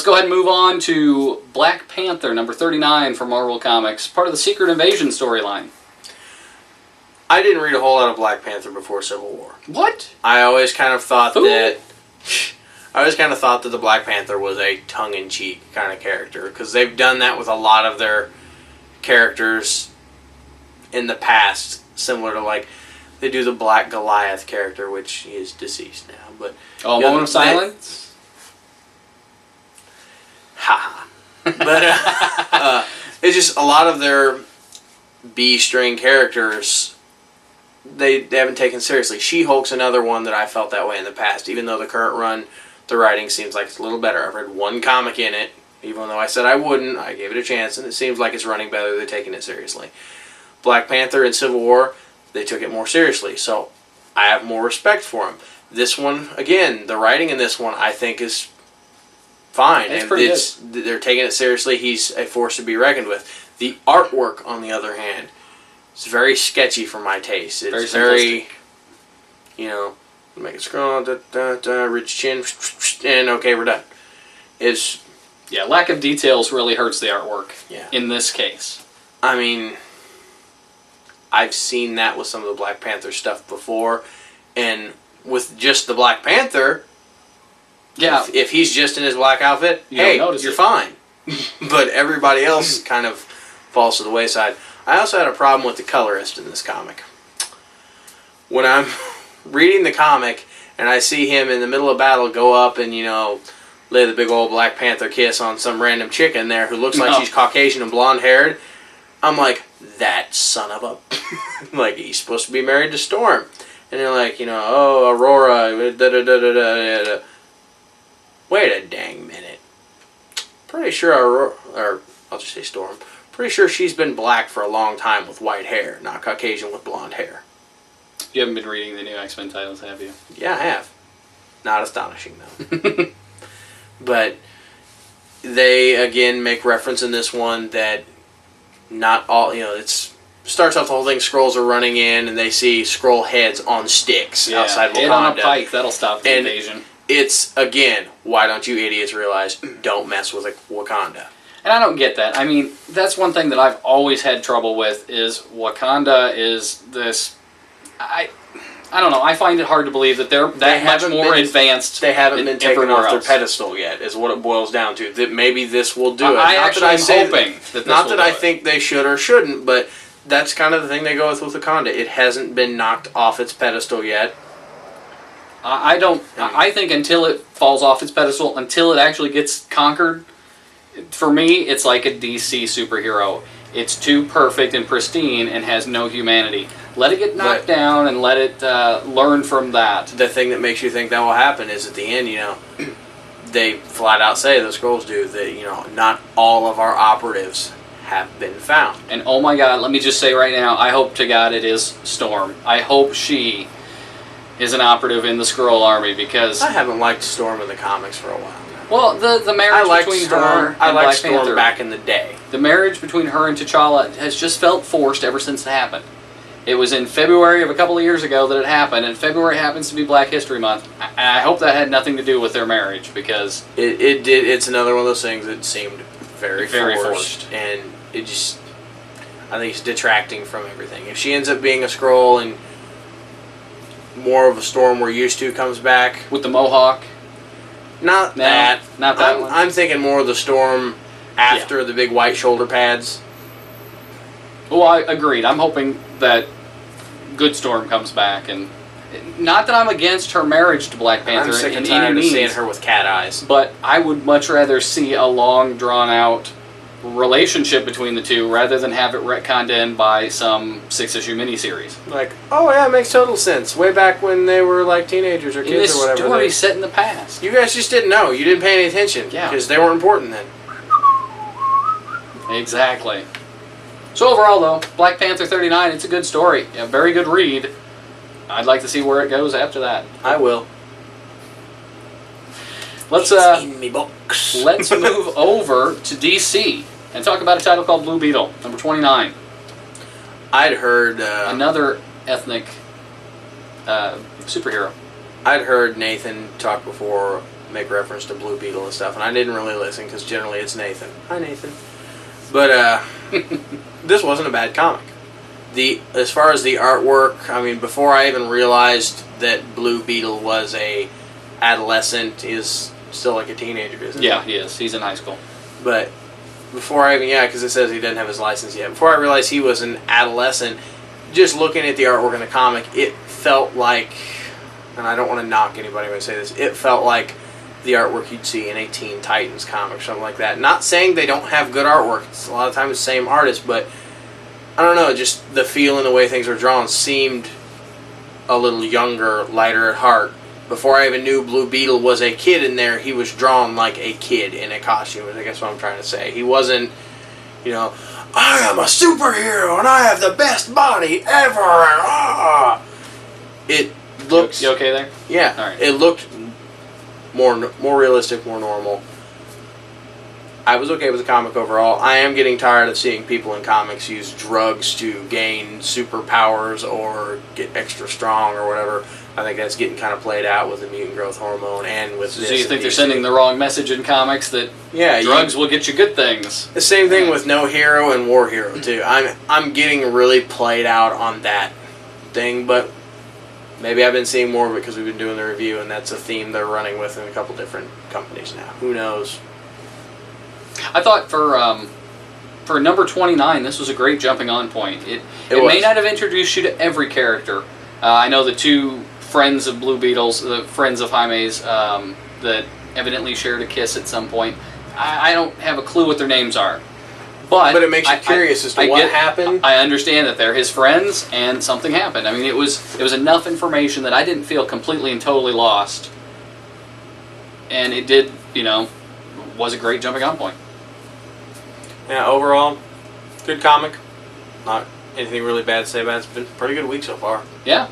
Let's go ahead and move on to Black Panther, number 39 from Marvel Comics, part of the Secret Invasion storyline. I didn't read a whole lot of Black Panther before Civil War. What? I always kind of thought that the Black Panther was a tongue-in-cheek kind of character, because they've done that with a lot of their characters in the past, similar to, like, they do the Black Goliath character, which is deceased now. But a moment of silence. Ha. But it's just a lot of their B-string characters they haven't taken seriously. She-Hulk's another one that I felt that way in the past, even though the current run, the writing seems like it's a little better. I've read one comic in it, even though I said I wouldn't. I gave it a chance, and it seems like it's running better. They're taking it seriously. Black Panther and Civil War, they took it more seriously, so I have more respect for him. This one, again, the writing in this one I think is fine. It's pretty good. They're taking it seriously. He's a force to be reckoned with. The artwork, on the other hand, is very sketchy for my taste. It's very you know, make it scroll, rich chin, and okay, we're done. Yeah, lack of details really hurts the artwork. Yeah. In this case. I mean, I've seen that with some of the Black Panther stuff before, and with just the Black Panther, yeah, if he's just in his black outfit, you're fine. But everybody else kind of falls to the wayside. I also had a problem with the colorist in this comic. When I'm reading the comic and I see him in the middle of battle go up and, you know, lay the big old Black Panther kiss on some random chick in there who looks like she's Caucasian and blonde-haired, I'm like, that son of a... like, he's supposed to be married to Storm. And they're like, you know, oh, Aurora, da-da-da-da-da-da. Wait a dang minute. Pretty sure Aurora, or I'll just say Storm, pretty sure she's been black for a long time with white hair, not Caucasian with blonde hair. You haven't been reading the new X-Men titles, have you? Yeah, I have. Not astonishing, though. But they, again, make reference in this one that not all, you know, it's starts off the whole thing, Skrulls are running in, and they see Skrull heads on sticks outside Wakanda. Head on a pike, that'll stop the invasion. It's, again, why don't you idiots realize, don't mess with Wakanda. And I don't get that. I mean, that's one thing that I've always had trouble with, is Wakanda is this... I don't know. I find it hard to believe that they're that much more advanced. They haven't been taken off their else. pedestal yet, is what it boils down to. That maybe this will do it. I'm hoping that not that I think they should or shouldn't, but that's kind of the thing they go with Wakanda. It hasn't been knocked off its pedestal yet. I don't. I think until it falls off its pedestal, until it actually gets conquered, for me, it's like a DC superhero. It's too perfect and pristine and has no humanity. Let it get knocked down and let it learn from that. The thing that makes you think that will happen is at the end, you know, they flat out say, the Skrulls do, that, you know, not all of our operatives have been found. And oh my God, let me just say right now, I hope to God it is Storm. I hope she is an operative in the Skrull army, because... I haven't liked Storm in the comics for a while. Well, the marriage between her and Black Panther back in the day. The marriage between her and T'Challa has just felt forced ever since it happened. It was in February of a couple of years ago that it happened, and February happens to be Black History Month. I hope that had nothing to do with their marriage, because... It did. It's another one of those things that seemed very forced. And it just... I think it's detracting from everything. If she ends up being a Skrull and more of a Storm we're used to comes back... With the Mohawk? Not that. Not that one. I'm thinking more of the Storm after the big white shoulder pads. Well, I agreed. I'm hoping that good Storm comes back, and not that I'm against her marriage to Black Panther. I'm sick and tired of seeing her with cat eyes. But I would much rather see a long, drawn-out relationship between the two rather than have it retconned in by some 6-issue miniseries. Like, oh yeah, it makes total sense. Way back when they were like teenagers or kids or whatever. This story set in the past. You guys just didn't know. You didn't pay any attention. Yeah. Because they weren't important then. Exactly. So overall, though, Black Panther 39, it's a good story. A very good read. I'd like to see where it goes after that. I will. Let's in me box. Let's move over to DC and talk about a title called Blue Beetle, number 29. I'd heard... another ethnic superhero. I'd heard Nathan talk before make reference to Blue Beetle and stuff, and I didn't really listen because generally it's Nathan. Hi, Nathan. But this wasn't a bad comic. As far as the artwork, I mean, before I even realized that Blue Beetle was a adolescent, he is still like a teenager, isn't he? Yeah, he is. He's in high school. But before I even, because it says he doesn't have his license yet. Before I realized he was an adolescent, just looking at the artwork in the comic, it felt like, and I don't want to knock anybody when I say this, it felt like the artwork you'd see in a Teen Titans comic or something like that. Not saying they don't have good artwork. It's a lot of times the same artist, but I don't know, just the feel and the way things were drawn seemed a little younger, lighter at heart. Before I even knew Blue Beetle was a kid in there, he was drawn like a kid in a costume, is I guess what I'm trying to say. He wasn't, I am a superhero and I have the best body ever. Ah! It looks... You okay there? Yeah. All right. It looked more realistic, more normal. I was okay with the comic overall. I am getting tired of seeing people in comics use drugs to gain superpowers or get extra strong or whatever. I think that's getting kind of played out with the mutant growth hormone and with this. So you think they're sending the wrong message in comics that drugs will get you good things? The same thing with No Hero and War Hero too. I'm getting really played out on that thing, but maybe I've been seeing more of it because we've been doing the review, and that's a theme they're running with in a couple different companies now. Who knows? I thought for number 29, this was a great jumping on point. It may not have introduced you to every character. I know the two friends of Blue Beetles, the friends of Jaime's, that evidently shared a kiss at some point. I don't have a clue what their names are. But it makes you curious as to what happened. I understand that they're his friends and something happened. I mean, it was enough information that I didn't feel completely and totally lost. And it did, was a great jumping on point. Yeah, overall, good comic. Not anything really bad to say about it. It's been a pretty good week so far. Yeah.